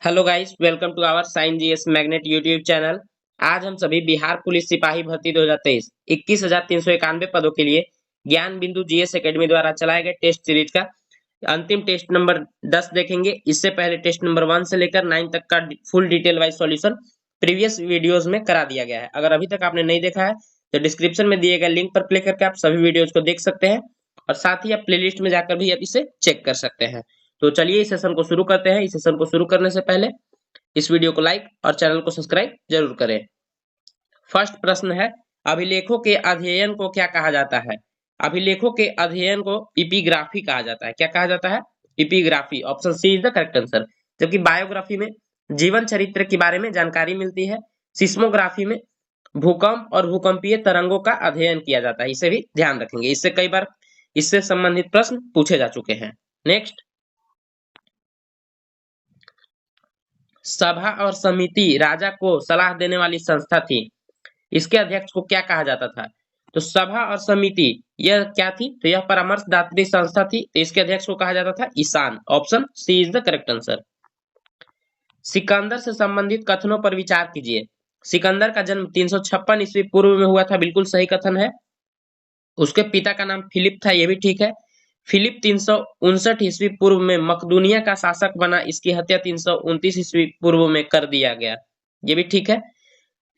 Hello guys, welcome to our Sign GS Magnet YouTube channel. आज हम सभी Bihar police सिपाही भर्ती 2023 21,391 पदों के लिए ज्ञान बिंदु जीएस एकेडमी द्वारा चलाए गए टेस्ट सीरीज का अंतिम टेस्ट नंबर 10 देखेंगे। इससे पहले टेस्ट नंबर 1 से लेकर 9 तक का full detail wise solution previous videos में करा दिया गया है। अगर अभी तक आपने नहीं देखा है तो डिस्क्रिप्शन में दिए गए लिंक पर क्लिक करके आप सभी वीडियोज को देख सकते हैं और साथ ही आप प्लेलिस्ट में जाकर भी आप इसे चेक कर सकते हैं। तो चलिए इस सेशन को शुरू करते हैं। इस सेशन को शुरू करने से पहले इस वीडियो को लाइक और चैनल को सब्सक्राइब जरूर करें। फर्स्ट प्रश्न है, अभिलेखों के अध्ययन को क्या कहा जाता है? अभिलेखों के अध्ययन को इपिग्राफी कहा जाता है। क्या कहा जाता है? Epigraphy. Option C is the correct answer. जबकि बायोग्राफी में जीवन चरित्र के बारे में जानकारी मिलती है। सिस्मोग्राफी में भूकंप और भूकंपीय तरंगों का अध्ययन किया जाता है। इसे भी ध्यान रखेंगे, इससे कई बार इससे संबंधित प्रश्न पूछे जा चुके हैं। नेक्स्ट, सभा और समिति राजा को सलाह देने वाली संस्था थी। इसके अध्यक्ष को क्या कहा जाता था? तो सभा और समिति यह क्या थी? तो यह परामर्शदात्री संस्था थी। तो इसके अध्यक्ष को कहा जाता था Ishan. Option C is the correct answer. Sikandar से संबंधित कथनों पर विचार कीजिए। सिकंदर का जन्म 356 ईस्वी पूर्व में हुआ था। बिल्कुल सही कथन है। उसके पिता का नाम फिलिप था, यह भी ठीक है। फिलिप 359 ईस्वी पूर्व में मकदूनिया का शासक बना। इसकी हत्या 329 ईस्वी पूर्व में कर दिया गया, यह भी ठीक है।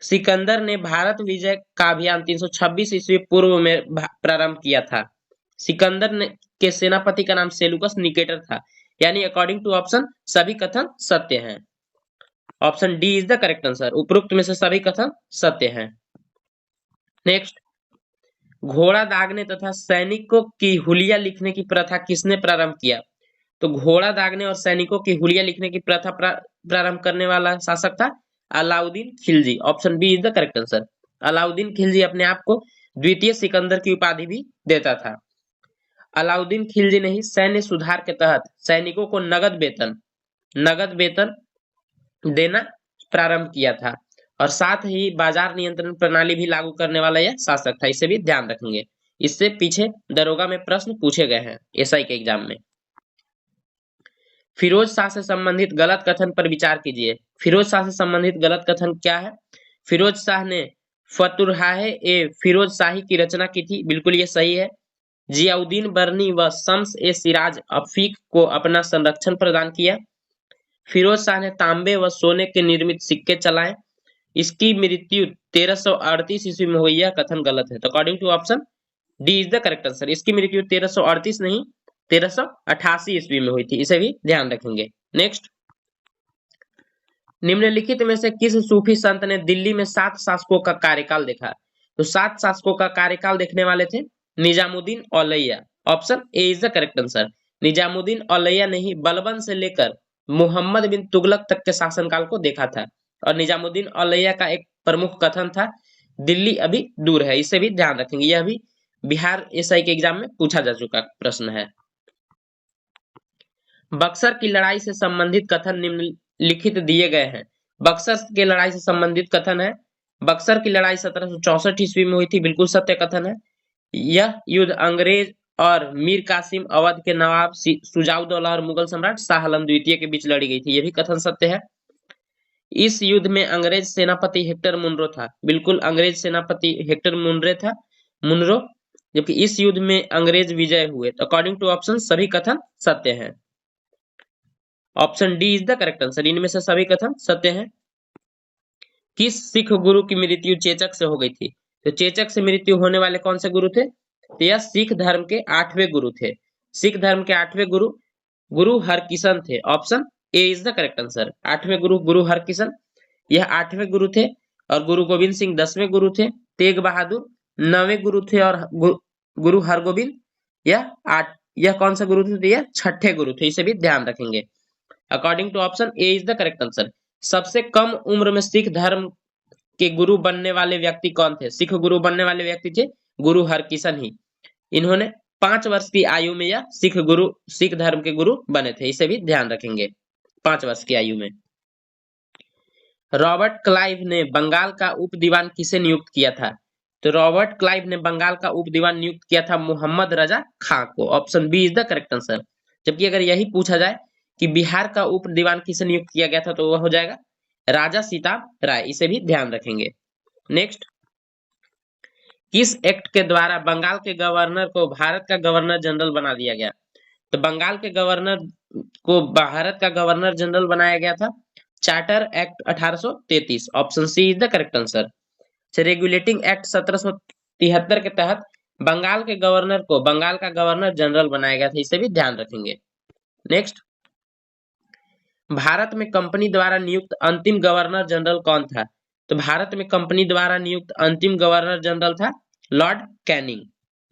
सिकंदर ने भारत विजय का अभियान 326 ईस्वी पूर्व में प्रारंभ किया था। सिकंदर ने के सेनापति का नाम सेलुकस निकेटर था। यानी अकॉर्डिंग टू ऑप्शन सभी कथन सत्य हैं। Option D is the correct answer. उपरोक्त में से सभी कथन सत्य हैं। नेक्स्ट, घोड़ा दागने तथा सैनिकों की हुलिया लिखने की प्रथा किसने प्रारंभ किया? तो घोड़ा दागने और सैनिकों की हुलिया लिखने की प्रथा प्रारंभ करने वाला शासक था Alauddin Khilji. Option B is the correct answer. Alauddin Khilji अपने आप को द्वितीय सिकंदर की उपाधि भी देता था। अलाउद्दीन खिलजी ने ही सैन्य सुधार के तहत सैनिकों को नगद वेतन देना प्रारंभ किया था और साथ ही बाजार नियंत्रण प्रणाली भी लागू करने वाला यह शासक था। इसे भी ध्यान रखेंगे, इससे पीछे दरोगा में प्रश्न पूछे गए हैं एसआई के एग्जाम में। फिरोज शाह से संबंधित गलत कथन पर विचार कीजिए। फिरोज शाह से संबंधित गलत कथन क्या है? फिरोज शाह ने फतुरहाए ए फिरोज शाही की रचना की थी। बिल्कुल ये सही है। जियाउद्दीन बर्नी व शम्स ए सिराज अफीक को अपना संरक्षण प्रदान किया। फिरोज शाह ने तांबे व सोने के निर्मित सिक्के चलाए। इसकी मृत्यु 1338 ईस्वी में हुई। यह कथन गलत है। तो according to option D is the correct answer. इसकी मृत्यु 1338 नहीं 1388 ईस्वी में हुई थी। इसे भी ध्यान रखेंगे। नेक्स्ट, निम्नलिखित में से किस सूफी संत ने दिल्ली में 7 शासकों का कार्यकाल देखा? तो 7 शासकों का कार्यकाल देखने वाले थे Nizamuddin Auliya. Option A is the correct answer. Nizamuddin Auliya ने ही बलबन से लेकर मोहम्मद बिन तुगलक तक के शासनकाल को देखा था। और निजामुद्दीन औलैया का एक प्रमुख कथन था, दिल्ली अभी दूर है। इसे भी ध्यान रखेंगे, यह भी बिहार एसआई के एग्जाम में पूछा जा चुका प्रश्न है। बक्सर की लड़ाई से संबंधित कथन निम्नलिखित दिए गए हैं। बक्सर की लड़ाई से संबंधित कथन है, बक्सर की लड़ाई 1764 ईस्वी में हुई थी। बिल्कुल सत्य कथन है। यह युद्ध अंग्रेज और मीर कासिम अवध के नवाब शुजाउद्दौला और मुगल सम्राट शाह आलम द्वितीय के बीच लड़ी गई थी। यह भी कथन सत्य है। इस युद्ध में अंग्रेज सेनापति हेक्टर मुनरो था। बिल्कुल अंग्रेज सेनापति हेक्टर मुनरो, जबकि इस युद्ध में अंग्रेज विजय हुए। तो अकॉर्डिंग टू ऑप्शन सभी कथन सत्य हैं। Option D is the correct answer. इनमें से सभी कथन सत्य हैं। किस सिख गुरु की मृत्यु चेचक से हो गई थी? तो चेचक से मृत्यु होने वाले कौन से गुरु थे? तो यह सिख धर्म के 8वें गुरु थे। सिख धर्म के 8वें गुरु हरकिशन थे। Option A is the correct answer. 8वें गुरु हरकिशन, यह 8वें गुरु थे। और गुरु गोविंद सिंह 10वें गुरु थे। तेग बहादुर 9वें गुरु थे और गुरु हरगोविंद यह कौन सा गुरु थे? तो यह 6ठे गुरु थे। इसे भी ध्यान रखेंगे। According to option A is the correct answer. सबसे कम उम्र में सिख धर्म के गुरु बनने वाले व्यक्ति कौन थे? सिख गुरु बनने वाले व्यक्ति थे गुरु हरकिशन ही। इन्होंने 5 वर्ष की आयु में यह सिख धर्म के गुरु बने थे। इसे भी ध्यान रखेंगे। 5 वर्ष की आयु में। रॉबर्ट क्लाइव ने बंगाल का उप दीवान किसे नियुक्त किया था? तो रॉबर्ट क्लाइव ने बंगाल का उप दीवान नियुक्त किया था मोहम्मद रजा खां को। Option B is the correct answer. जबकि अगर यही पूछा जाए कि बिहार का उप दीवान किसे नियुक्त किया गया था, तो वह हो जाएगा राजा सीताराम राय। इसे भी ध्यान रखेंगे। नेक्स्ट, किस एक्ट के द्वारा बंगाल के गवर्नर को भारत का गवर्नर जनरल बना दिया गया? तो बंगाल के गवर्नर को भारत का गवर्नर जनरल बनाया गया था charter act 1833। Option C is the correct answer. Regulating act 1773 के तहत बंगाल के गवर्नर को बंगाल का गवर्नर जनरल बनाया गया था। इसे भी ध्यान रखेंगे। नेक्स्ट, भारत में कंपनी द्वारा नियुक्त अंतिम गवर्नर जनरल कौन था? तो भारत में कंपनी द्वारा नियुक्त अंतिम गवर्नर जनरल था Lord Canning.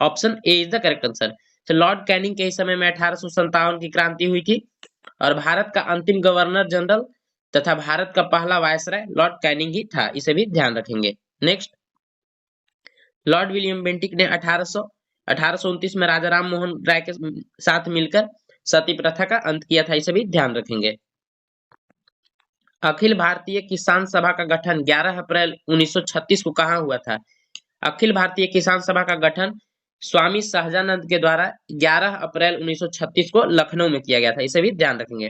Option A is the correct answer. तो लॉर्ड कैनिंग के समय में 1857 की क्रांति हुई थी और भारत का अंतिम गवर्नर जनरल तथा भारत का पहला वायसराय लॉर्ड कैनिंग ही था। इसे भी ध्यान रखेंगे। नेक्स्ट, लॉर्ड विलियम बेंटिक ने 1829 में राजा राम मोहन राय के साथ मिलकर सती प्रथा का अंत किया था। इसे भी ध्यान रखेंगे। अखिल भारतीय किसान सभा का गठन 11 अप्रैल 1936 को कहाँ हुआ था? अखिल भारतीय किसान सभा का गठन स्वामी सहजानंद के द्वारा 11 अप्रैल 1936 को लखनऊ में किया गया था। इसे भी ध्यान रखेंगे।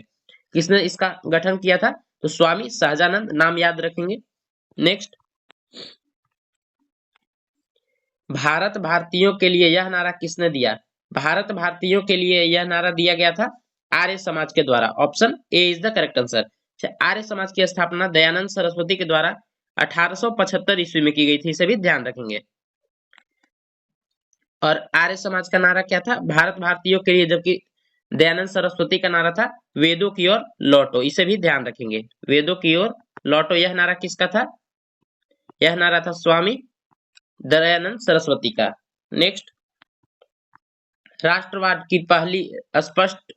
किसने इसका गठन किया था? तो स्वामी सहजानंद, नाम याद रखेंगे। नेक्स्ट, भारत भारतीयों के लिए यह नारा किसने दिया? भारत भारतीयों के लिए यह नारा दिया गया था आर्य समाज के द्वारा। Option A is the correct answer. Arya Samaj की स्थापना दयानंद सरस्वती के द्वारा 1875 ईस्वी में की गई थी। इसे भी ध्यान रखेंगे। और आर्य समाज का नारा क्या था? भारत भारतीयों के लिए, जबकि दयानंद सरस्वती का नारा था वेदों की ओर लौटो। इसे भी ध्यान रखेंगे। वेदों की ओर लौटो, यह नारा किसका था? यह नारा था स्वामी दयानंद सरस्वती का। नेक्स्ट, राष्ट्रवाद की पहली स्पष्ट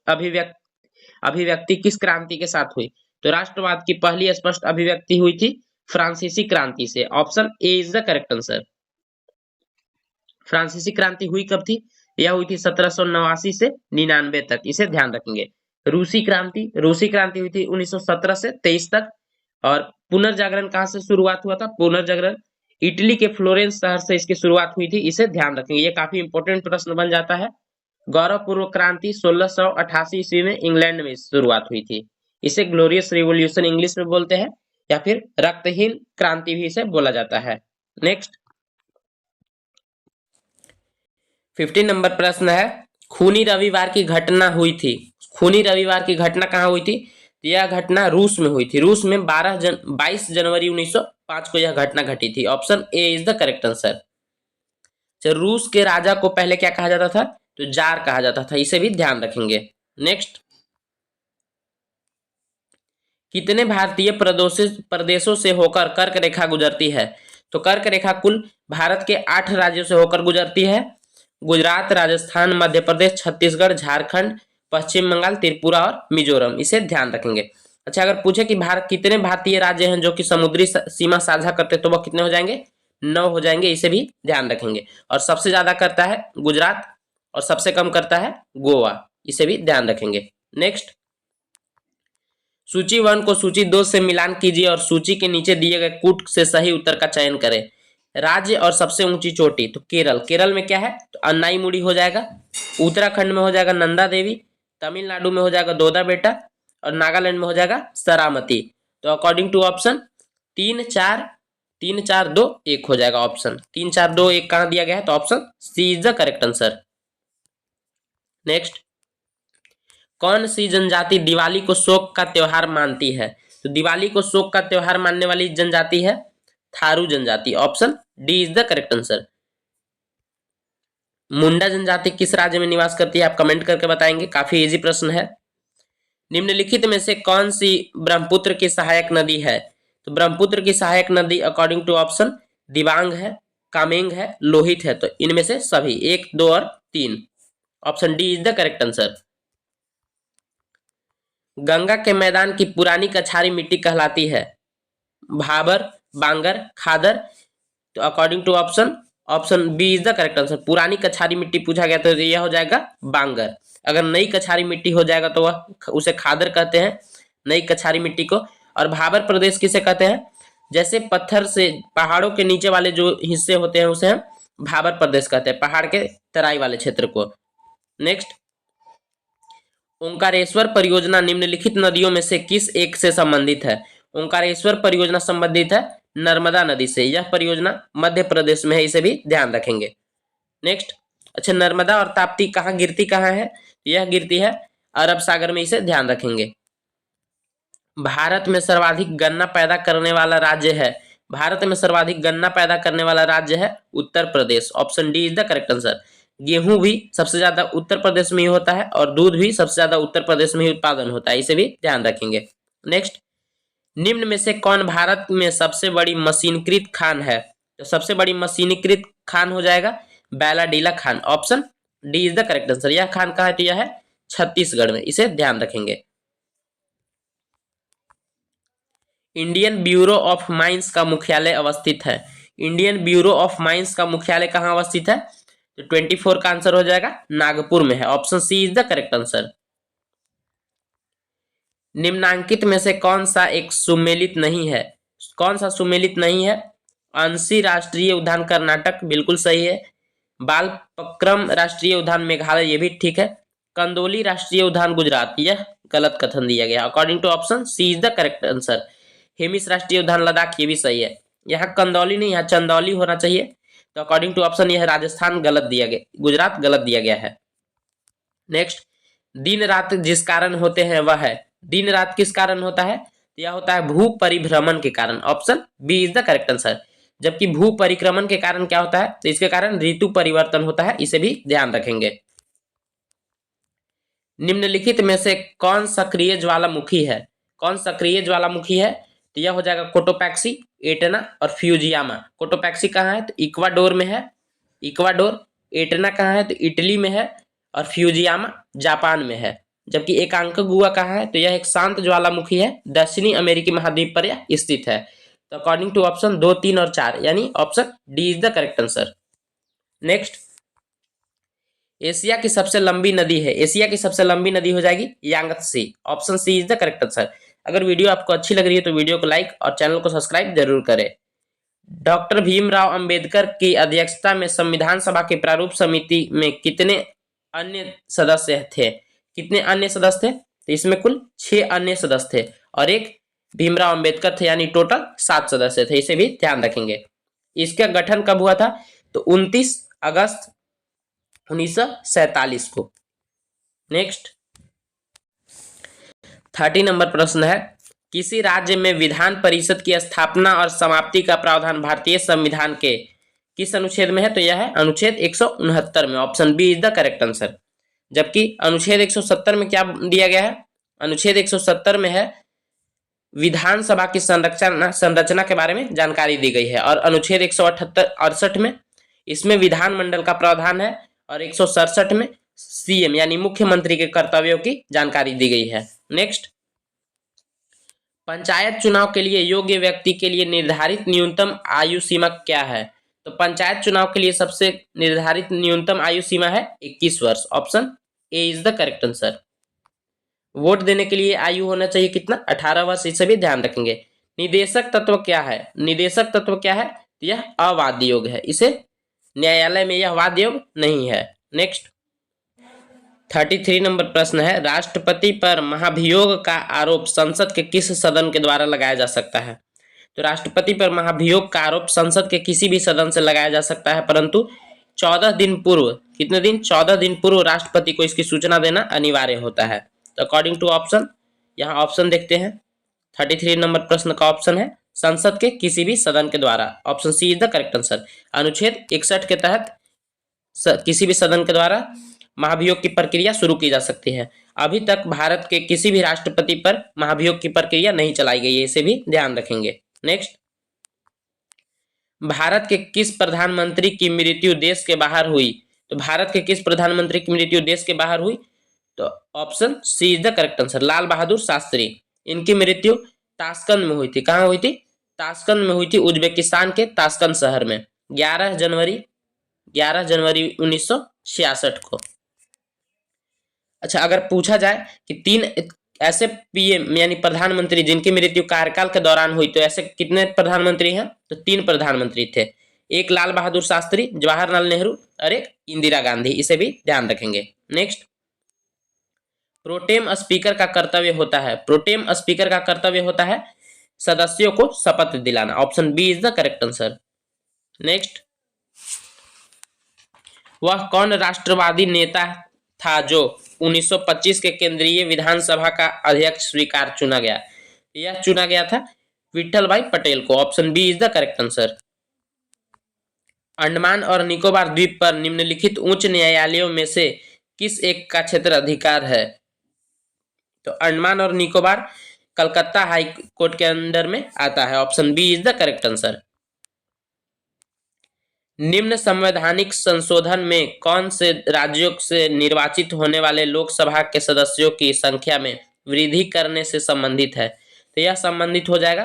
अभिव्यक्ति किस क्रांति के साथ हुई? तो राष्ट्रवाद की पहली स्पष्ट अभिव्यक्ति हुई थी फ्रांसीसी क्रांति से। Option A is the correct answer. फ्रांसीसी क्रांति हुई कब थी? यह हुई थी 1789 से 99 तक। इसे ध्यान रखेंगे। रूसी क्रांति हुई थी 1917 से 23 तक। और पुनर्जागरण कहां से शुरुआत हुआ था? पुनर्जागरण इटली के फ्लोरेंस शहर से इसकी शुरुआत हुई थी। इसे ध्यान रखेंगे। ये काफी इंपॉर्टेंट प्रश्न बन जाता है। गौरवपूर्व क्रांति 1688 ईस्वी में इंग्लैंड में शुरुआत हुई थी। इसे ग्लोरियस रिवॉल्यूशन इंग्लिश में बोलते हैं, या फिर रक्तहीन क्रांति भी इसे बोला जाता है। नेक्स्ट, 15 नंबर प्रश्न है, खूनी रविवार की घटना हुई थी। खूनी रविवार की घटना कहाँ हुई थी? यह घटना रूस में हुई थी। रूस में 22 जनवरी 1905 को यह घटना घटी थी। Option A is the correct answer. रूस के राजा को पहले क्या कहा जाता था? तो जार कहा जाता था। इसे भी ध्यान रखेंगे। नेक्स्ट, कितने भारतीय प्रदेशों से होकर कर्क रेखा गुजरती है? तो कर्क रेखा कुल भारत के 8 राज्यों से होकर गुजरती है। गुजरात, राजस्थान, मध्य प्रदेश, छत्तीसगढ़, झारखंड, पश्चिम बंगाल, त्रिपुरा और मिजोरम। इसे ध्यान रखेंगे। अच्छा, अगर पूछे कि भारत कितने भारतीय राज्य हैं जो कि समुद्री सीमा साझा करते, तो वह कितने हो जाएंगे? 9 हो जाएंगे। इसे भी ध्यान रखेंगे। और सबसे ज्यादा करता है गुजरात और सबसे कम करता है गोवा। इसे भी ध्यान रखेंगे। नेक्स्ट, सूची 1 को सूची 2 से मिलान कीजिए और सूची के नीचे दिए गए कूट से सही उत्तर का चयन करें। राज्य और सबसे ऊंची चोटी, तो केरल में क्या है? तो अन्नाईमुड़ी हो जाएगा। उत्तराखंड में हो जाएगा नंदा देवी, तमिलनाडु में हो जाएगा दोदा बेटा और नागालैंड में हो जाएगा सरामती। तो अकॉर्डिंग टू ऑप्शन 3 4 2 1 हो जाएगा। ऑप्शन 3 4 2 1 कहां दिया गया है? तो option C is the correct answer. Next, कौन सी जनजाति दिवाली को शोक का त्योहार मानती है? तो दिवाली को शोक का त्योहार मानने वाली जनजाति है थारू जनजाति। Option D is the correct answer. Munda जनजाति किस राज्य में निवास करती है? आप कमेंट करके बताएंगे। काफी इजी प्रश्न है। निम्नलिखित में से कौन सी ब्रह्मपुत्र की सहायक नदी है? तो ब्रह्मपुत्र की सहायक नदी अकॉर्डिंग टू ऑप्शन दिबांग है, कामेंग है, लोहित है। तो इनमें से सभी 1 2 और 3। Option D is the correct answer. Ganga के मैदान की पुरानी कछारी मिट्टी कहलाती है भाबर, बांगर, खादर। तो according to option B is the correct answer. पुरानी कछारी मिट्टी पूछा गया तो यह हो जाएगा बांगर। अगर नई कछारी मिट्टी हो जाएगा तो वह उसे खादर कहते हैं, नई कछारी मिट्टी को। और भाबर प्रदेश किसे कहते हैं? जैसे पत्थर से पहाड़ों के नीचे वाले जो हिस्से होते हैं उसे हम भाबर प्रदेश कहते हैं, पहाड़ के तराई वाले क्षेत्र को। नेक्स्ट, ओंकारेश्वर परियोजना निम्नलिखित नदियों में से किस एक से संबंधित है? ओंकारेश्वर परियोजना संबंधित है नर्मदा नदी से। यह परियोजना मध्य प्रदेश में है, इसे भी ध्यान रखेंगे। नेक्स्ट, अच्छा, नर्मदा और ताप्ती कहाँ गिरती कहाँ है? यह गिरती है अरब सागर में, इसे ध्यान रखेंगे। भारत में सर्वाधिक गन्ना पैदा करने वाला राज्य है। भारत में सर्वाधिक गन्ना पैदा करने वाला राज्य है Uttar Pradesh. Option D is the correct answer. गेहूं भी सबसे ज्यादा उत्तर प्रदेश में ही होता है और दूध भी सबसे ज्यादा उत्तर प्रदेश में ही उत्पादन होता है, इसे भी ध्यान रखेंगे। नेक्स्ट, निम्न में से कौन भारत में सबसे बड़ी मशीनीकृत खान है? तो सबसे बड़ी मशीनीकृत खान हो जाएगा Bailadila Khan. Option D is the correct answer. यह खान कहाँ है? तो यह है छत्तीसगढ़ में, इसे ध्यान रखेंगे। इंडियन ब्यूरो ऑफ माइंस का मुख्यालय अवस्थित है। इंडियन ब्यूरो ऑफ माइंस का मुख्यालय कहाँ अवस्थित है? तो 24 का आंसर हो जाएगा नागपुर में है। Option C is the correct answer. निम्नांकित में से कौन सा एक सुमेलित नहीं है? कौन सा सुमेलित नहीं है? अंशी राष्ट्रीय उद्यान कर्नाटक, बिल्कुल सही है। बालपक्रम राष्ट्रीय उद्यान मेघालय, ये भी ठीक है। कंदोली राष्ट्रीय उद्यान गुजरात, यह गलत कथन दिया गया। According to option C is the correct answer. Hemis राष्ट्रीय उद्यान लद्दाख, ये भी सही है। यहाँ कंदौली नहीं, यहाँ चंदौली होना चाहिए। तो अकॉर्डिंग टू ऑप्शन यह राजस्थान गलत दिया गया, गुजरात गलत दिया गया है। नेक्स्ट, दिन रात जिस कारण होते हैं वह है। दिन रात किस कारण होता है? यह होता है भू परिभ्रमण के कारण। Option B is the correct answer. जबकि भू परिक्रमण के कारण क्या होता है? तो इसके कारण ऋतु परिवर्तन होता है, इसे भी ध्यान रखेंगे। निम्नलिखित में से कौन सक्रिय ज्वालामुखी है? कौन सक्रिय ज्वालामुखी है? तो यह हो जाएगा कोटोपैक्सी, एटना और फ्यूजियामा। कोटोपैक्सी कहाँ है? तो इक्वाडोर में है, इक्वाडोर। एटना कहाँ है? तो इटली में है। और फ्यूजियामा जापान में है। जबकि एकांकागुआ कहाँ है? तो यह एक शांत ज्वालामुखी है, दक्षिणी अमेरिकी महाद्वीप पर यह स्थित है। तो अकॉर्डिंग टू ऑप्शन 2, 3 और 4 यानी option D is the correct answer. Next, Asia की सबसे लंबी नदी है। एशिया की सबसे लंबी नदी हो जाएगी Yangtze. Option C is the correct answer. अगर वीडियो आपको अच्छी लग रही है तो वीडियो को लाइक और चैनल को सब्सक्राइब जरूर करें। डॉक्टर भीमराव अंबेडकर की अध्यक्षता में संविधान सभा के प्रारूप समिति में कितने अन्य सदस्य थे? कितने अन्य सदस्य थे? तो इसमें कुल 6 अन्य सदस्य थे और एक भीमराव अंबेडकर थे, यानी टोटल 7 सदस्य थे, इसे भी ध्यान रखेंगे। इसका गठन कब हुआ था? तो 29 अगस्त 1947 को। नेक्स्ट, 30 नंबर प्रश्न है, किसी राज्य में विधान परिषद की स्थापना और समाप्ति का प्रावधान भारतीय संविधान के किस अनुच्छेद में है? तो यह है अनुच्छेद 169 में। Option B is the correct answer. जबकि अनुच्छेद 170 में क्या दिया गया है? अनुच्छेद 170 में है विधानसभा की संरचना के बारे में जानकारी दी गई है। और अनुच्छेद 168 में इसमें विधानमंडल का प्रावधान है और 167 में सीएम यानी मुख्यमंत्री के कर्तव्यों की जानकारी दी गई है। नेक्स्ट, पंचायत चुनाव के लिए योग्य व्यक्ति के लिए निर्धारित न्यूनतम आयु सीमा क्या है? तो पंचायत चुनाव के लिए सबसे निर्धारित न्यूनतम आयु सीमा है 21 वर्ष। Option A is the correct answer. Vote देने के लिए आयु होना चाहिए कितना? 18 वर्ष, इसे भी ध्यान रखेंगे। निदेशक तत्व क्या है? निदेशक तत्व क्या है? यह अवाद्य योग है, इसे न्यायालय में यह वाद्य योग नहीं है। नेक्स्ट, 33 नंबर प्रश्न है, राष्ट्रपति पर महाभियोग का आरोप संसद के किस सदन के द्वारा लगाया जा सकता है? तो राष्ट्रपति पर महाभियोग का आरोप संसद के किसी भी सदन से लगाया जा सकता है, परंतु 14 दिन पूर्व, कितने दिन? 14 दिन पूर्व राष्ट्रपति को इसकी सूचना देना अनिवार्य होता है। तो अकॉर्डिंग टू ऑप्शन, यहाँ ऑप्शन देखते हैं। 33 नंबर प्रश्न का ऑप्शन है संसद के किसी भी सदन के द्वारा। Option C is the correct answer. अनुच्छेद 61 के तहत किसी भी सदन के द्वारा महाभियोग की प्रक्रिया शुरू की जा सकती है। अभी तक भारत के किसी भी राष्ट्रपति पर महाभियोग की प्रक्रिया नहीं चलाई गई है, इसे भी ध्यान रखेंगे। नेक्स्ट, भारत के किस प्रधानमंत्री की मृत्यु देश के बाहर हुई? तो भारत के किस प्रधानमंत्री की मृत्यु देश के बाहर हुई? तो option C is the correct answer, Lal Bahadur Shastri. इनकी मृत्यु ताशकंद में हुई थी। कहाँ हुई थी? ताशकंद में हुई थी, उज्बेकिस्तान के ताशकंद शहर में 11 जनवरी 1966 को। अच्छा, अगर पूछा जाए कि 3 ऐसे पीएम यानी प्रधानमंत्री जिनकी मृत्यु कार्यकाल के दौरान हुई, तो ऐसे कितने प्रधानमंत्री हैं? तो 3 प्रधानमंत्री थे। एक लाल बहादुर शास्त्री, जवाहरलाल नेहरू और एक इंदिरा गांधी, इसे भी ध्यान रखेंगे। नेक्स्ट, प्रोटेम स्पीकर का कर्तव्य होता है, प्रोटेम स्पीकर का कर्तव्य होता है सदस्यों को शपथ दिलाना। Option B is the correct answer. Next, वह कौन राष्ट्रवादी नेता था जो 1925 के केंद्रीय विधानसभा का अध्यक्ष स्वीकार चुना गया? यह चुना गया था विठल भाई पटेल को। Option B is the correct answer. Andaman और निकोबार द्वीप पर निम्नलिखित उच्च न्यायालयों में से किस एक का क्षेत्र अधिकार है? तो अंडमान और निकोबार कलकत्ता हाई कोर्ट के अंडर में आता है। Option B is the correct answer. निम्न संवैधानिक संशोधन में कौन से राज्यों से निर्वाचित होने वाले लोकसभा के सदस्यों की संख्या में वृद्धि करने से संबंधित है? तो यह संबंधित हो जाएगा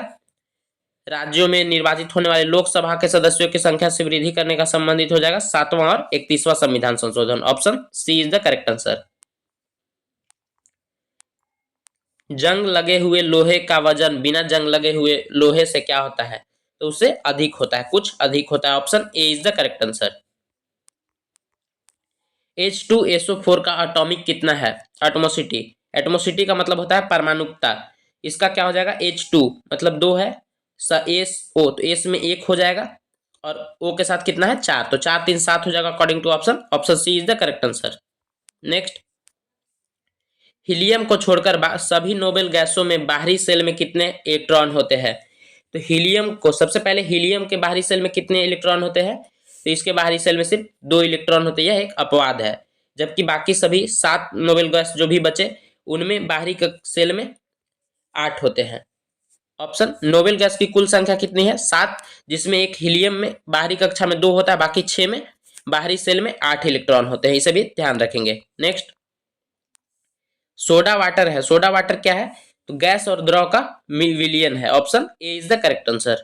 राज्यों में निर्वाचित होने वाले लोकसभा के सदस्यों की संख्या से वृद्धि करने का संबंधित हो जाएगा 7वां और 31वां संविधान संशोधन। Option C is the correct answer. जंग लगे हुए लोहे का वजन बिना जंग लगे हुए लोहे से क्या होता है? तो उससे अधिक होता है, कुछ अधिक होता है। Option A is the correct answer. H2SO4 का एटॉमिक कितना है? एटमोसिटी, एटमोसिटी का मतलब होता है परमाणुकता। इसका क्या हो जाएगा? H2 मतलब 2 है, SO तो S में 1 हो जाएगा और O के साथ कितना है? 4, तो 4 3 7 हो जाएगा according to option. Option C is the correct answer. Next, helium को छोड़कर सभी नोबेल गैसों में बाहरी सेल में कितने इलेक्ट्रॉन होते हैं? तो हीलियम को, सबसे पहले हीलियम के बाहरी सेल में कितने इलेक्ट्रॉन होते हैं? तो इसके बाहरी सेल में सिर्फ 2 इलेक्ट्रॉन होते हैं, यह एक अपवाद है। जबकि बाकी सभी 7 नोबेल गैस जो भी बचे उनमें बाहरी सेल में 8 होते हैं। ऑप्शन, नोबेल गैस की कुल संख्या कितनी है? 7, जिसमें एक हीलियम में बाहरी कक्षा में 2 होता है, बाकी 6 में बाहरी सेल में 8 इलेक्ट्रॉन होते हैं। इसे भी ध्यान रखेंगे। नेक्स्ट, सोडा वाटर है, सोडा वाटर क्या है? तो गैस और द्रव का विलयन है। Option A is the correct answer.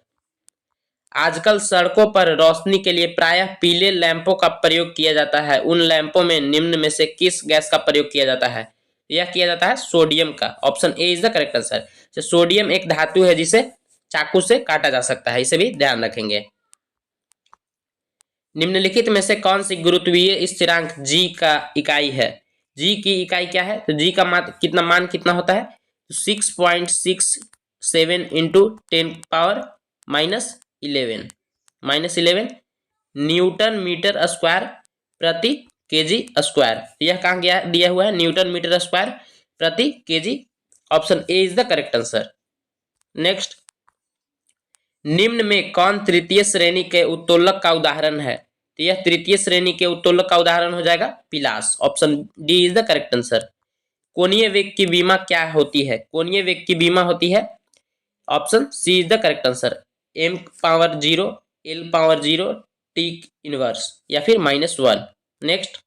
आजकल सड़कों पर रोशनी के लिए प्रायः पीले लैंपों का प्रयोग किया जाता है। उन लैंपों में निम्न में से किस गैस का प्रयोग किया जाता है? यह किया जाता है सोडियम का। Option A is the correct answer. Sodium एक धातु है जिसे चाकू से काटा जा सकता है, इसे भी ध्यान रखेंगे। निम्नलिखित में से कौन सी गुरुत्वीय स्थिरांक जी का इकाई है? जी की इकाई क्या है? तो जी का मान कितना होता है? 6.67 इंटू 10⁻⁻11 न्यूटन मीटर स्क्वायर प्रति केजी स्क्वायर। यह कहाँ गया दिया हुआ है? न्यूटन मीटर स्क्वायर प्रति KG. Option A is the correct answer. Next, निम्न में कौन तृतीय श्रेणी के उत्तोलक का उदाहरण है? तो यह तृतीय श्रेणी के उत्तोलक का उदाहरण हो जाएगा पिलास। Option D is the correct answer. कोणीय वेग की विमा क्या होती है? कोणीय वेग की विमा होती है, option C is the correct answer, m⁻0 l⁻0 t inverse या फिर -1। नेक्स्ट,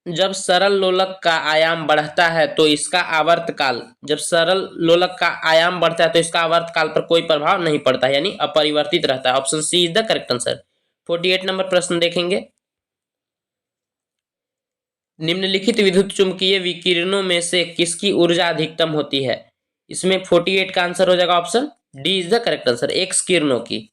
जब सरल लोलक का आयाम बढ़ता है तो इसका आवर्तकाल, जब सरल लोलक का आयाम बढ़ता है तो इसका आवर्तकाल पर कोई प्रभाव नहीं पड़ता है, यानी अपरिवर्तित रहता है। Option C is the correct answer. 48 नंबर प्रश्न देखेंगे। निम्नलिखित विद्युत चुंबकीय विकिरणों में से किसकी ऊर्जा अधिकतम होती है? इसमें 48 का आंसर हो जाएगा option D is the correct answer, x किरणों की।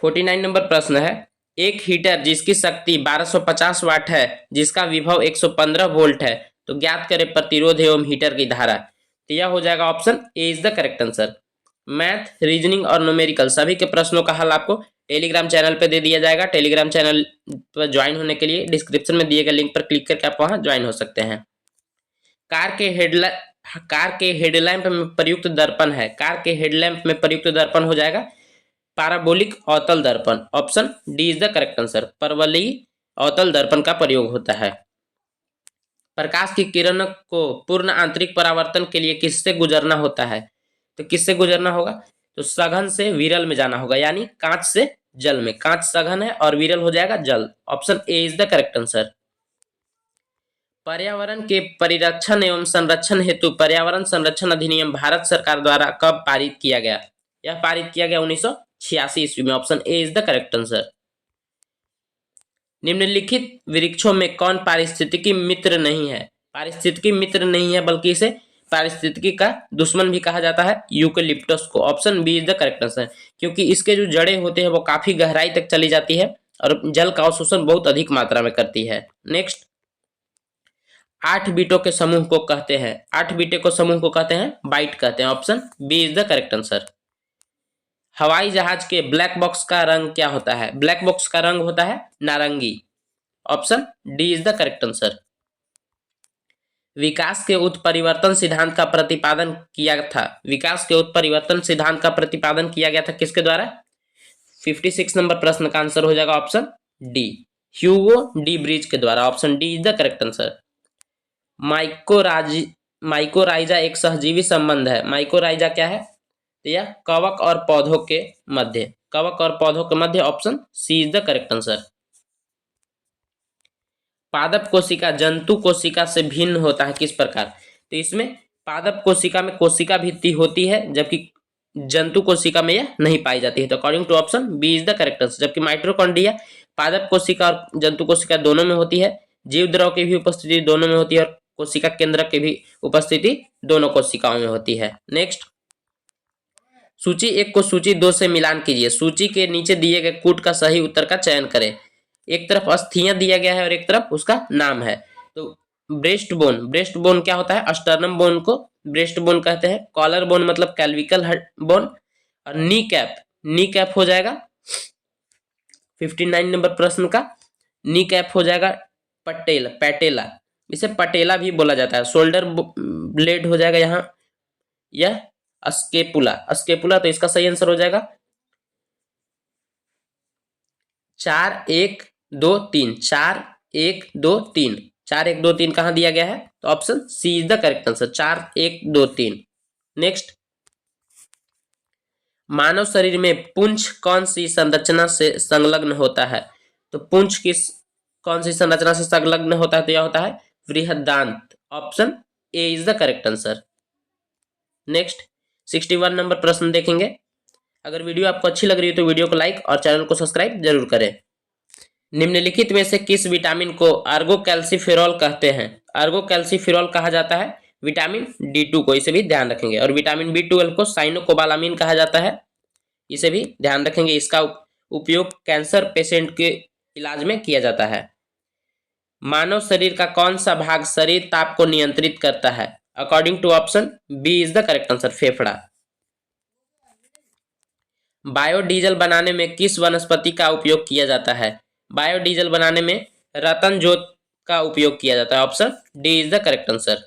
49 नंबर प्रश्न है, एक हीटर जिसकी शक्ति 1250 वाट है, जिसका विभव 115 वोल्ट है, तो ज्ञात करें प्रतिरोध एवं हीटर की धारा। तो यह हो जाएगा option A is the correct answer. Math, reasoning और न्यूमेरिकल सभी के प्रश्नों का हल आपको टेलीग्राम चैनल पे दे दिया जाएगा। टेलीग्राम चैनल पर ज्वाइन होने के लिए डिस्क्रिप्शन में दिए गए लिंक पर क्लिक करके आप वहां ज्वाइन हो सकते हैं। कार के हेडलैम्प में प्रयुक्त दर्पण है, कार के हेडलैम्प में प्रयुक्त दर्पण हो जाएगा पैराबोलिक अवतल दर्पण। Option D is the correct answer, परवलयी अवतल दर्पण का प्रयोग होता है। प्रकाश की किरण को पूर्ण आंतरिक परावर्तन के लिए किससे गुजरना होता है? तो किससे गुजरना होगा? तो सघन से विरल में जाना होगा, यानी कांच से जल में। कांच सघन है और विरल हो जाएगा जल। Option A is the correct answer. पर्यावरण के परिरक्षण एवं संरक्षण हेतु पर्यावरण संरक्षण अधिनियम भारत सरकार द्वारा कब पारित किया गया? यह पारित किया गया 1986 ईस्वी में। Option A is the correct answer. निम्नलिखित वृक्षों में कौन पारिस्थितिकी मित्र नहीं है? पारिस्थितिकी मित्र नहीं है बल्कि इसे पारिस्थितिकी का दुश्मन भी कहा जाता है, यूकेलिप्टस को। Option B is the correct answer, क्योंकि इसके जो जड़ें होते हैं वो काफी गहराई तक चली जाती है और जल का अवशोषण बहुत अधिक मात्रा में करती है। नेक्स्ट, 8 बीटों के समूह को कहते हैं, 8 बीटे को समूह को कहते हैं बाइट कहते हैं। Option B is the correct answer. हवाई जहाज के ब्लैक बॉक्स का रंग क्या होता है? ब्लैक बॉक्स का रंग होता है नारंगी। Option D is the correct answer. विकास के उत्परिवर्तन सिद्धांत का प्रतिपादन किया था, विकास के उत्परिवर्तन सिद्धांत का प्रतिपादन किया गया था किसके द्वारा? 56 नंबर प्रश्न का आंसर हो जाएगा option D, Hugo de bridge के द्वारा। Option D is the correct answer. Mycorrhiza एक सहजीवी संबंध है। माइकोराइजा क्या है? तो यह कवक और पौधों के मध्य, कवक और पौधों के मध्य। Option C is the correct answer. पादप कोशिका जंतु कोशिका से भिन्न होता है किस प्रकार? तो इसमें पादप कोशिका में कोशिका भित्ति होती है, जबकि जंतु कोशिका में यह नहीं पाई जाती है। तो according to option B is the correct answer. जबकि माइटोकॉन्ड्रिया पादप कोशिका और जंतु कोशिका दोनों में होती है, जीव द्रव की भी उपस्थिति दोनों में होती है, और कोशिका केंद्रक की भी उपस्थिति दोनों कोशिकाओं में होती है। नेक्स्ट, सूची 1 को सूची 2 से मिलान कीजिए। सूची के नीचे दिए गए कूट का सही उत्तर का चयन करें। एक तरफ अस्थियां दिया गया है और एक तरफ उसका नाम है। तो ब्रेस्ट बोन, ब्रेस्ट बोन क्या होता है? अस्टर्नम बोन को ब्रेस्ट बोन कहते हैं। कॉलर बोन मतलब कैल्विकल बोन। और नी कैप, नी कैप हो जाएगा 59 नंबर प्रश्न का, नी कैप हो जाएगा पटेला, पैटेला, इसे पटेला भी बोला जाता है। शोल्डर ब्लेड हो जाएगा यहाँ यह स्केपुला, स्केपुला। तो इसका सही आंसर हो जाएगा 4 1 2 3, 4 1 2 3, 4 1 2 3 कहां दिया गया है? तो option C is the correct answer, 4 1 2 3। Next, मानव शरीर में पुंछ कौन सी संरचना से संलग्न होता है? तो पुंछ किस कौन सी संरचना से संलग्न होता है? तो यह होता है बृहदांत। Option A is the correct answer. Next, 61 नंबर प्रश्न देखेंगे। अगर वीडियो आपको अच्छी लग रही है तो वीडियो को लाइक और चैनल को सब्सक्राइब जरूर करें। निम्नलिखित में से किस विटामिन को आर्गोकैल्सिफेरॉल कहते हैं? आर्गोकैल्सिफेरॉल कहा जाता है विटामिन D2 को, इसे भी ध्यान रखेंगे। और विटामिन B12 को साइनोकोबालामिन कहा जाता है, इसे भी ध्यान रखेंगे। इसका उपयोग कैंसर पेशेंट के इलाज में किया जाता है। मानव शरीर का कौन सा भाग शरीर ताप को नियंत्रित करता है? According to option B is the correct answer, फेफड़ा। बायोडीजल बनाने में किस वनस्पति का उपयोग किया जाता है? बायोडीजल बनाने में रतन जोत का उपयोग किया जाता है। Option D is the correct answer.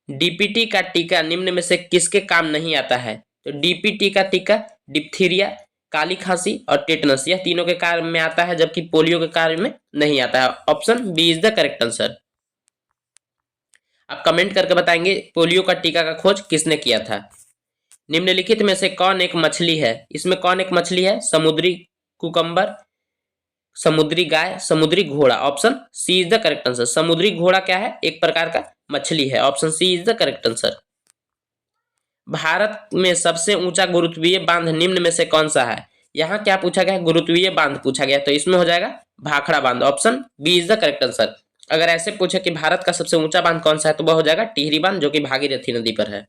DPT का टीका निम्न में से किसके काम नहीं आता है? तो डीपीटी का टीका डिप्थीरिया, काली खांसी और टेटनस, यह तीनों के कार्य में आता है, जबकि पोलियो के कार्य में नहीं आता है। Option B is the correct answer. आप कमेंट करके बताएंगे पोलियो का टीका का खोज किसने किया था। निम्नलिखित में से कौन एक मछली है? इसमें कौन एक मछली है? समुद्री कुकम्बर, समुद्री गाय, समुद्री घोड़ा। Option C is the correct answer. समुद्री घोड़ा क्या है? एक प्रकार का मछली है। Option C is the correct answer. Bharat में सबसे ऊंचा गुरुत्वीय बांध निम्न में से कौन सा है? यहाँ क्या पूछा गया? गुरुत्वीय बांध पूछा गया, तो इसमें हो जाएगा भाखड़ा बांध। Option B is the correct answer. अगर ऐसे पूछे कि भारत का सबसे ऊंचा बांध कौन सा है, तो वह हो जाएगा टिहरी बांध, जो कि भागीरथी नदी पर है।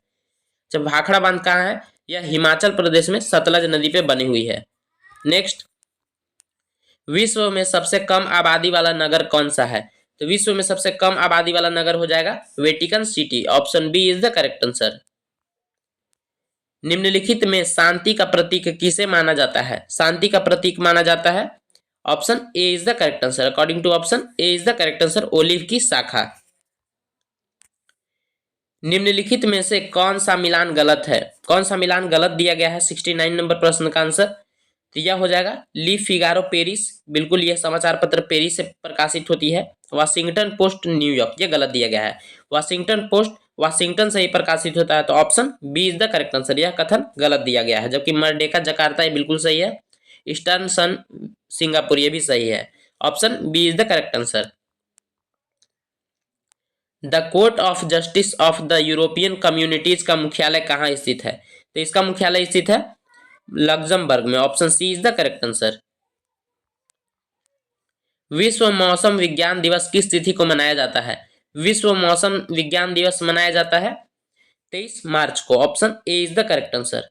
जब भाखड़ा बांध कहाँ है? यह हिमाचल प्रदेश में सतलज नदी पे बनी हुई है। नेक्स्ट, विश्व में सबसे कम आबादी वाला नगर कौन सा है? तो विश्व में सबसे कम आबादी वाला नगर हो जाएगा Vatican City. Option B is the correct answer. निम्नलिखित में शांति का प्रतीक किसे माना जाता है? शांति का प्रतीक माना जाता है, option A is the correct answer. According to option A is the correct answer, olive की शाखा। निम्नलिखित में से कौन सा मिलान गलत है? कौन सा मिलान गलत दिया गया है? 69 नंबर प्रश्न का आंसर तो यह हो जाएगा ली फिगारो पेरिस। बिल्कुल, यह समाचार पत्र पेरिस से प्रकाशित होती है। वाशिंगटन पोस्ट न्यूयॉर्क, यह गलत दिया गया है। वाशिंगटन पोस्ट वाशिंगटन से ही प्रकाशित होता है, तो option B is the correct answer. यह कथन गलत दिया गया है। जबकि मर्डेका जकार्ता, ये बिल्कुल सही है। ईस्टर्न सन सिंगापुर, ये भी सही है। Option B is the correct answer. The Court of Justice of the European Communities का मुख्यालय कहाँ स्थित है? तो इसका मुख्यालय स्थित है लग्जमबर्ग में। Option C is the correct answer. विश्व मौसम विज्ञान दिवस किस तिथि को मनाया जाता है? विश्व मौसम विज्ञान दिवस मनाया जाता है 23 मार्च को। Option A is the correct answer.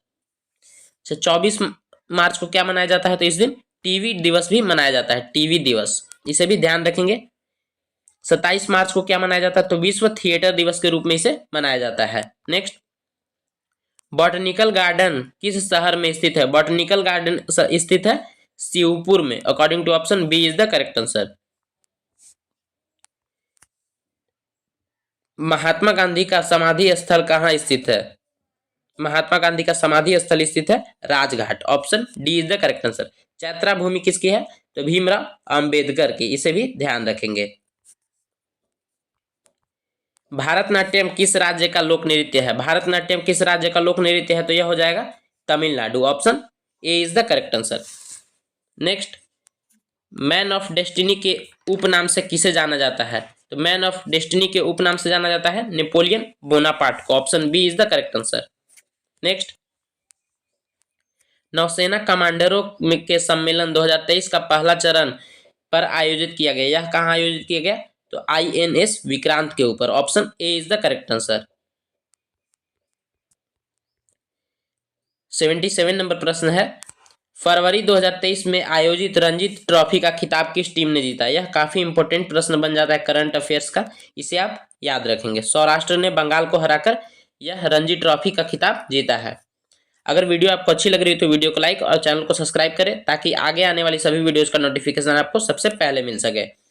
24 मार्च को क्या मनाया जाता है? तो इस दिन टीवी दिवस भी मनाया जाता है, टीवी दिवस, इसे भी ध्यान रखेंगे। 27 मार्च को क्या मनाया जाता है, तो विश्व थिएटर दिवस के रूप में इसे मनाया जाता है। नेक्स्ट, बॉटनिकल गार्डन किस शहर में स्थित है, बॉटनिकल गार्डन स्थित है शिवपुर में, according to option B is the correct answer. Mahatma Gandhi का समाधि स्थल कहाँ स्थित है, महात्मा गांधी का समाधि स्थल स्थित है Rajghat, option D is the correct answer. Chaitra Bhumi किसकी है, तो भीमराव अंबेडकर की, इसे भी ध्यान रखेंगे। भारतनाट्यम किस राज्य का लोक नृत्य है, भारतनाट्यम किस राज्य का लोक नृत्य है, तो यह हो जाएगा Tamil Nadu, option A is the correct answer. Next, man of destiny के उपनाम से किसे जाना जाता है, तो मैन ऑफ डेस्टिनी के उपनाम से जाना जाता है नेपोलियन बोनापार्ट को, option B is the correct answer. Next, नौसेना कमांडरों के सम्मेलन 2023 का पहला चरण पर आयोजित किया गया, यह कहाँ आयोजित किया गया, तो INS विक्रांत के ऊपर, option A is the correct answer. 77 number प्रश्न है, फरवरी 2023 में आयोजित रणजी ट्रॉफी का खिताब किस टीम ने जीता, यह काफी इंपॉर्टेंट प्रश्न बन जाता है करंट अफेयर्स का, इसे आप याद रखेंगे। सौराष्ट्र ने बंगाल को हराकर यह रणजी ट्रॉफी का खिताब जीता है। अगर वीडियो आपको अच्छी लग रही है तो वीडियो को लाइक और चैनल को सब्सक्राइब करें, ताकि आगे आने वाली सभी वीडियोस का नोटिफिकेशन आपको सबसे पहले मिल सके।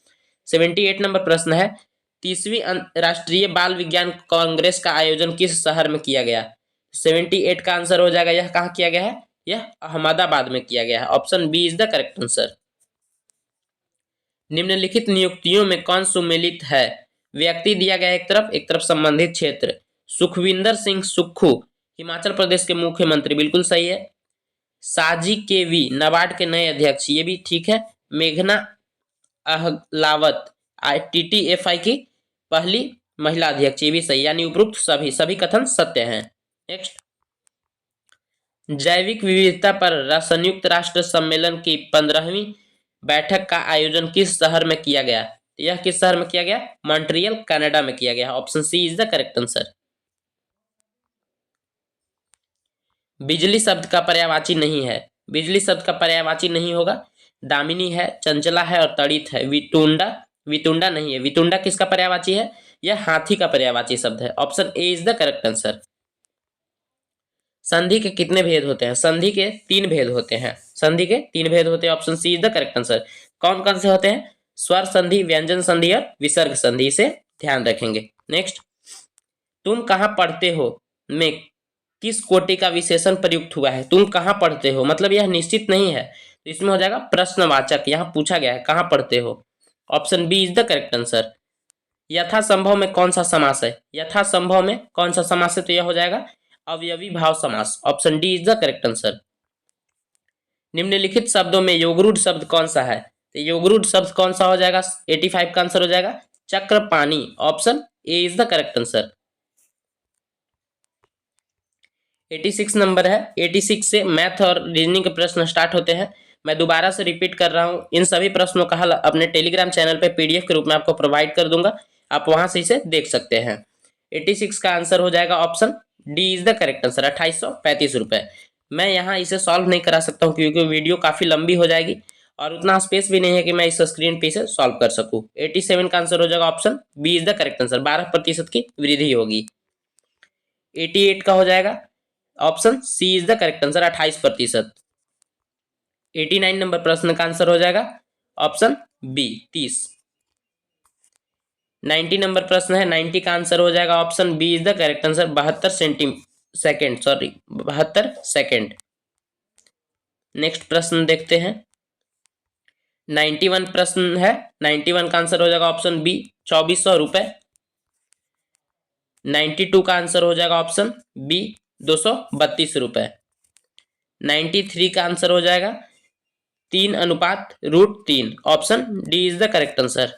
78 नंबर प्रश्न है, 30वीं राष्ट्रीय बाल विज्ञान कांग्रेस का आयोजन किस शहर में किया गया, 78 का आंसर हो जाएगा, यह कहाँ किया गया है, यह अहमदाबाद में किया गया है, option B is the correct answer. निम्नलिखित नियुक्तियों में कौन सुमेलित है, व्यक्ति दिया गया एक तरफ संबंधित क्षेत्र, सुखविंदर सिंह सुक्खू हिमाचल प्रदेश के मुख्यमंत्री, बिल्कुल सही है। साजी केवी नाबार्ड के नए अध्यक्ष, ये भी ठीक है। मेघना अहलावत TTFI की पहली महिला अध्यक्ष, ये भी सही, यानी उपरोक्त सभी कथन सत्य हैं। नेक्स्ट, जैविक विविधता पर संयुक्त राष्ट्र सम्मेलन की 15वीं बैठक का आयोजन किस शहर में किया गया, यह किस शहर में किया गया, मॉन्ट्रियल कनाडा में किया गया, option C is the correct answer. बिजली शब्द का पर्यायवाची नहीं है, बिजली शब्द का पर्यायवाची नहीं होगा, दामिनी है, चंचला है और तड़ित है। वितुंडा नहीं है, वितुंडा किसका पर्यायवाची है, यह हाथी का पर्यायवाची शब्द है, option A is the correct answer. संधि के कितने भेद होते हैं, संधि के 3 भेद होते हैं, संधि के 3 भेद होते हैं, option C is the correct answer. कौन कौन से होते हैं, स्वर संधि, व्यंजन संधि और विसर्ग संधि, इसे ध्यान रखेंगे। नेक्स्ट, तुम कहाँ पढ़ते हो में किस कोटि का विशेषण प्रयुक्त हुआ है, तुम कहाँ पढ़ते हो, मतलब यह निश्चित नहीं है, तो इसमें हो जाएगा प्रश्नवाचक, यहाँ पूछा गया है कहाँ पढ़ते हो, option B is the correct answer. यथासंभव में कौन सा समास है, यथासंभव में कौन सा समास है, तो यह हो जाएगा अवयवी भाव समास, option D is the correct answer. निम्नलिखित शब्दों में योगरूढ़ शब्द कौन सा है, तो योगरूढ़ शब्द कौन सा हो जाएगा, 85 का आंसर हो जाएगा Chakrapani, option A is the correct answer. 86 number है, 86 से मैथ और रीजनिंग के प्रश्न स्टार्ट होते हैं। मैं दोबारा से रिपीट कर रहा हूं, इन सभी प्रश्नों का हल अपने टेलीग्राम चैनल पे PDF के रूप में आपको प्रोवाइड कर दूंगा, आप वहां से इसे देख सकते हैं। 86 का आंसर हो जाएगा option D is the correct answer, 2835 रुपए। मैं यहाँ इसे सॉल्व नहीं करा सकता हूँ क्योंकि वीडियो काफी लंबी हो जाएगी और उतना स्पेस भी नहीं है कि मैं इस स्क्रीन पे इसे सॉल्व कर सकूं। 87 का आंसर हो जाएगा option B is the correct answer, 12% की वृद्धि होगी। 88 का हो जाएगा option C is the correct answer, 28%। 89 नंबर प्रश्न का आंसर हो जाएगा ऑप्शन बी 30। 90 नंबर प्रश्न है, 90 का आंसर हो जाएगा option B is the correct answer, 72 second. Next प्रश्न देखते हैं, 91 प्रश्न है, 91 का आंसर हो जाएगा ऑप्शन बी 2400 रुपए। 92 का आंसर हो जाएगा ऑप्शन बी 232 रुपए। 93 का आंसर हो जाएगा 3:√3, option D is the correct answer.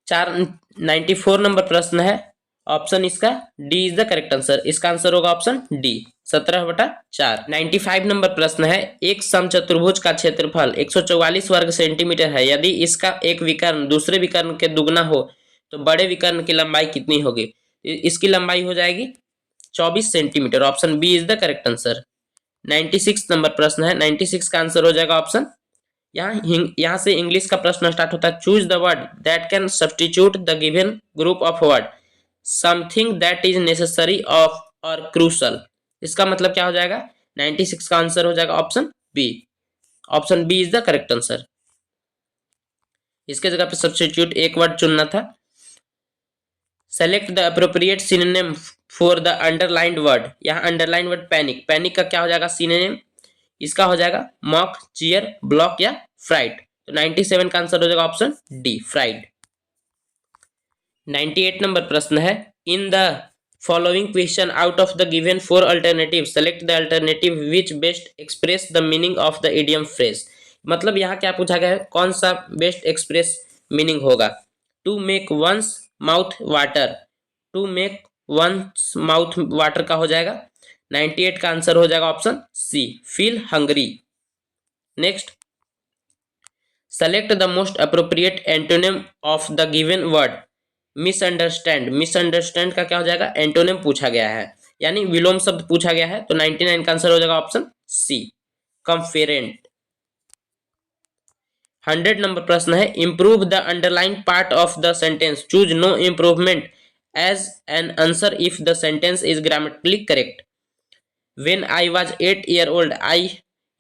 94 number प्रश्न है, ऑप्शन इसका D is the correct answer, इसका आंसर होगा ऑप्शन डी 17/4। 95 नंबर प्रश्न है, एक समचतुर्भुज का क्षेत्रफल 144 वर्ग सेंटीमीटर है, यदि इसका एक विकर्ण दूसरे विकर्ण के दुगना हो तो बड़े विकर्ण की लंबाई कितनी होगी, इसकी लंबाई हो जाएगी 24 centimetre, option B is the correct answer. 96 नंबर प्रश्न है। 96 का आंसर हो जाएगा ऑप्शन, यहाँ से इंग्लिश का प्रश्न स्टार्ट होता है। Choose the word that can substitute the given group of word, something that is necessary of और क्रूशल। इसका मतलब क्या हो जाएगा? 96 का आंसर हो जाएगा option B. Option B is the correct answer. इसके जगह पे सब्स्टिट्यूट एक वर्ड चुनना था। Select the appropriate synonym for the underlined word. यहाँ अंडरलाइन वर्ड पैनिक, पैनिक का क्या हो जाएगा सिनोनिम? इसका हो जाएगा मॉक, चियर, ब्लॉक या फ्राइट। तो 97 का आंसर हो जाएगा ऑप्शन डी, फ्राइड। 98 नंबर प्रश्न है। In the following question out of the given 4 alternative select the alternative which best express the meaning of the idiom phrase. मतलब यहाँ क्या पूछा गया है, कौन सा बेस्ट एक्सप्रेस मीनिंग होगा? To make one's mouth water, to make one's mouth water का हो जाएगा 98 का आंसर हो जाएगा option C, feel hungry. Next, select the most appropriate antonym of the given word misunderstand. Misunderstand का क्या हो जाएगा? एंटोनिम पूछा गया है, यानी विलोम शब्द पूछा गया है। तो 99 का आंसर हो जाएगा ऑप्शन सी, कंफेरेंट। 100 नंबर प्रश्न है। Improve the underline part of the sentence, choose no improvement as an answer if the sentence is grammatically correct. When I was 8 year old, I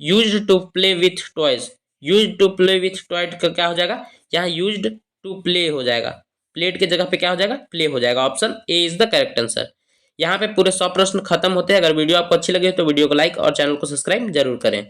used to play with toys. Used to play with toys का क्या हो जाएगा? यहाँ used to play हो जाएगा, plate के जगह पे क्या हो जाएगा? प्ले हो जाएगा। Option A is the correct answer. यहाँ पे पूरे 100 प्रश्न खत्म होते हैं। अगर वीडियो आपको अच्छी लगी तो वीडियो को लाइक और चैनल को सब्सक्राइब जरूर करें।